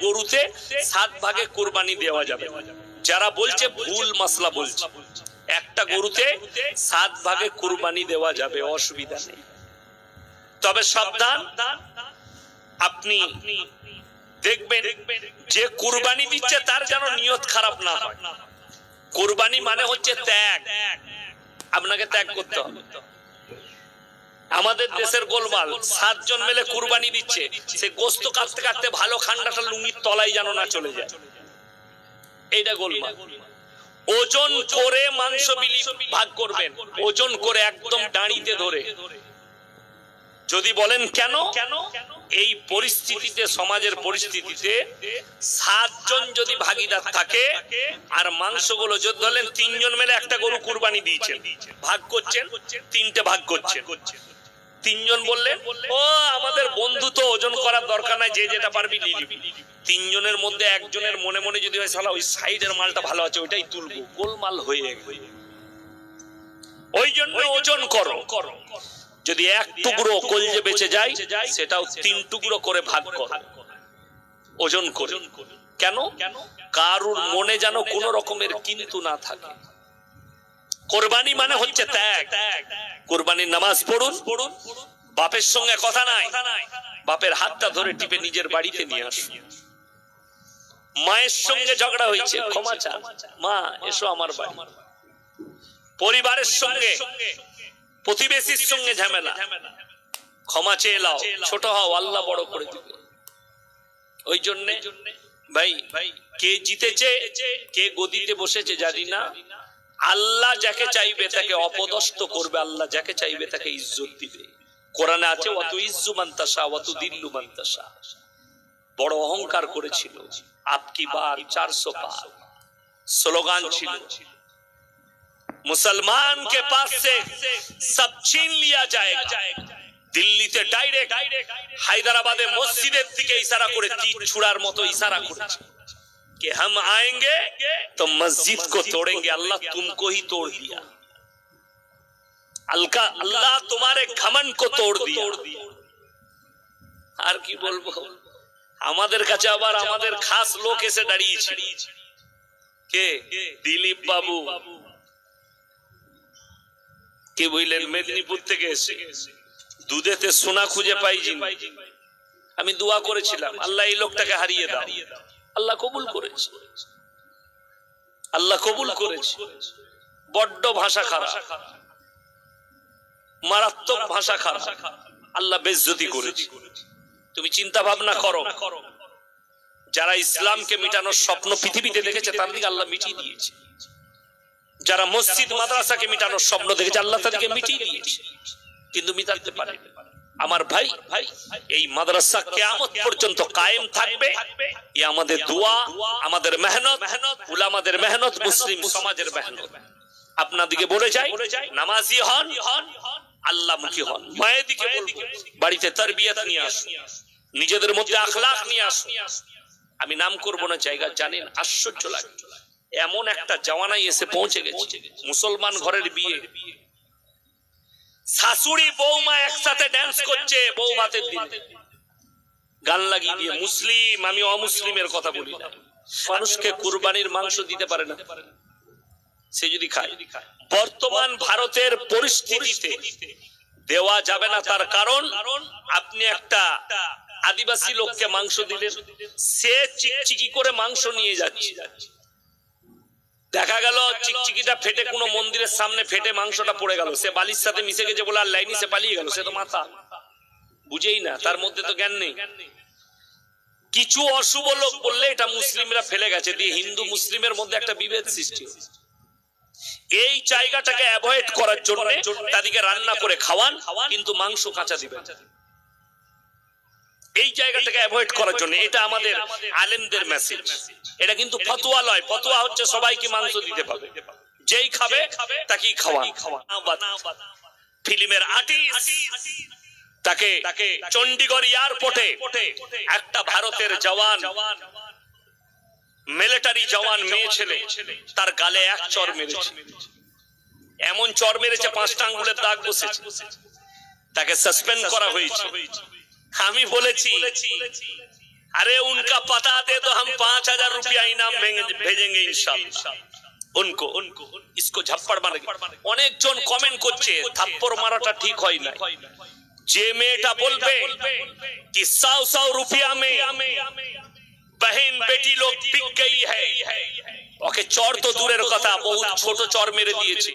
গরুতে 7 ভাগে কুরবানি দেওয়া যাবে। যারা বলছে ভুল মাসলা বলছে, একটা গরুতে 7 ভাগে কুরবানি দেওয়া যাবে, অসুবিধা নেই। তবে সাবধান, আপনি দেখবেন যে কুরবানি দিচ্ছে তার যেন নিয়ত খারাপ না হয়। কুরবানি মানে হচ্ছে ত্যাগ, আপনাকে ত্যাগ করতে হবে। আমাদের দেশের গোলমাল, 7 জন মিলে কুরবানি দিচ্ছে, সে গোস্ত কাটতে কাটতে ভালো খান্ডাটা লুঙ্গির তলায় যেন না চলে যায়, এইটা গোলমাল। ওজন করে মাংস বিলি ভাগ করবেন, ওজন করে একদম দাঁড়িতে ধরে। যদি বলেন কেন, এই পরিস্থিতিতে, সমাজের পরিস্থিতিতে 7 জন যদি ভাগিদার থাকে আর মাংসগুলো যদি ধরলেন 3 জন মিলে একটা গরু কুরবানি দিয়েছেন, ভাগ করছেন, 3টে ভাগ করছেন। 3 জন বললেন ও আমাদের বন্ধু তো ওজন করার দরকার নাই, যে যেটা পারবি নিয়ে নিবি। 3 জনের মধ্যে একজনের মনে মনে যদি হয় শালা ওই সাইডের মালটা ভালো আছে ওইটাই তুলবো, গোলমাল হয়ে গেল। ওই জন্য ওজন করো, যদি 1 টুকরো কলজে বেঁচে যায় সেটাও 3 টুকরো করে ভাগ করো, ওজন করে। কেন? কারুর মনে যেন কোন রকমের কিন্তু না থাকে। কুরবানি মানে হচ্ছে ত্যাগ। কুরবানির নামাজ পড়ুন, বাপের সঙ্গে কথা নাই, বাপের হাতটা ধরে টিপে নিজের বাড়িতে নিয়ে আসুন। মায়ের সঙ্গে ঝগড়া হয়েছে, ক্ষমা চান, মা এসো আমার বাড়ি। পরিবারের সঙ্গে, প্রতিবেশীর সঙ্গে ঝামেলা, ক্ষমা চেয়ে নাও, ছোট হও, আল্লাহ বড় করে দিবে। ওই জন্য ভাই, কে জিতেছে কে গদিতে বসেছে জানি না, আল্লাহ যাকে চাইবে তাকে অপদস্থ করবে, আল্লাহ যাকে চাইবে তাকে ইজ্জত দিবে। কোরআনে আছে ওয়াতু ইজ্জু মান তাশা ওয়াতু দিল্লু মান তাশা। বড় অহংকার করেছিল, আপকি বার 400 পার স্লোগান ছিল। মুসলমান के पास से सब छीन लिया जाएगा। দিল্লিতে ডাইরেক্ট হায়দ্রাবাদে মসজিদের দিকে ইশারা করে তীর ছুড়ার মতো ইশারা করেছে कि हम आएंगे तो मस्जिद को तोड़ेंगे। अल्लाह तुमको ही तोड़ दिया, अल्लाह तुम्हारे घमंड को तोड़ दिया। আর কি বলবো, আমাদের কাছে আবার আমাদের খাস লোক এসে দাঁড়িয়েছে। কে? দিলীপ বাবু। কে বললেন? মেদিনীপুর থেকে এসে দুধেতে সোনা খুঁজে পাইছি। আমি দোয়া করেছিলাম আল্লাহ এই লোকটাকে হারিয়ে দাও, আল্লাহ কবুল করেছে, আল্লাহ কবুল করেছে। বড্ড ভাষা খারাপ, মারাত্মক ভাষা খারাপ, আল্লাহ বেজ্জতি করেছে। তুমি চিন্তা ভাবনা করো, যারা ইসলামকে মিটানোর স্বপ্ন পৃথিবীতে দেখেছে তার দিকে আল্লাহ মিটিয়ে দিয়েছে। যারা মসজিদ মাদ্রাসাকে মিটানোর স্বপ্ন দেখেছে আল্লাহ তাদেরকে মিটিয়ে দিয়েছে, কিন্তু মিটাতে পারে। আমার ভাই, এই মাদ্রাসা কিয়ামত পর্যন্ত কায়েম থাকবে। এই আমাদের দোয়া, আমাদের মেহনত, উলামাদের মেহনত, মুসলিম সমাজের মেহনত। আপনাদিকে বলে যাই, নামাজি হন, আল্লাহমুখী হন। মায়ের দিকে বলবো বাড়িতে তারবিয়াত নিয়ে আসুন, নিজেদের মধ্যে আখলাক নিয়ে আসুন। আমি নাম করব না জায়গা, জানেন আশ্চর্য লাগে, এমন একটা জাওয়ানায় এসে পৌঁছে গেছে, মুসলমান ঘরের বিয়ে, শাশুড়ি বৌমা একসাথে ড্যান্স করছে বৌভাতের দিন, গান লাগিয়ে দিয়ে। মুসলিম, আমি অমুসলিমের কথা বলি না, মানুষকে কুরবানির মাংস দিতে পারে না, সে যদি খায়। বর্তমান ভারতের পরিস্থিতিতে দেওয়া যাবে না, তার কারণ আপনি একটা আদিবাসী লোককে মাংস দিলেন, সে চিকচিকি করে মাংস নিয়ে যাচ্ছে। দেখা গেল চিকচিকিটা ফেটে কোনো মন্দিরের সামনে ফেটে মাংসটা পড়ে গেল, সে বালির সাথে মিশে গেছে বলে আর লাইনি, সে পালিয়ে গেল। সে তো মাথা বুঝেই না, তার মধ্যে তো জ্ঞান নেই। কিছু অশুভ লোক বললে এটা মুসলিমরা ফেলে গেছে, দিয়ে হিন্দু মুসলিমের মধ্যে একটা বিভেদ সৃষ্টি। এই জায়গাটাকে অ্যাভয়েড করার জন্য তাদেরকে রান্না করে খাওয়ান, কিন্তু মাংস কাঁচা দিবেন। এই জায়গাটাকে অ্যাভয়েড করার জন্য, এটা আমাদের আলেমদের মেসেজ। এটা কিন্তু ফতোয়া নয়, ফতোয়া হচ্ছে সবাইকে মাংস দিতে পাবে, যেই খাবে তাকেই খাওয়ান। ফিল্মের আর্টিস্ট, তাকে চণ্ডীগড় এয়ারপোর্টে একটা ভারতের জওয়ান, মিলিটারি জওয়ান মেয়ে ছেলে, তার গালে এক চর মেরেছে, এমন চর মেরেছে 5টা আঙ্গুলের দাগ বসেছে, তাকে সাসপেন্ড করা হয়েছে। আমি বলেছি अरे उनका पता दे तो हम 5,000 रुपया इनाम भेजेंगे इंशाल्लाह उनको इसको झप्पड़ मारे अनेक जन कमेंट করছে থাপ্পড় মারাটা ঠিক হয় না যে মেয়েটা বলবে कि 100 रुपया में बहन बेटी लोग बिक गई है ওকে চর তো দূরের কথা বহুত ছোট চর মেরে দিয়েছে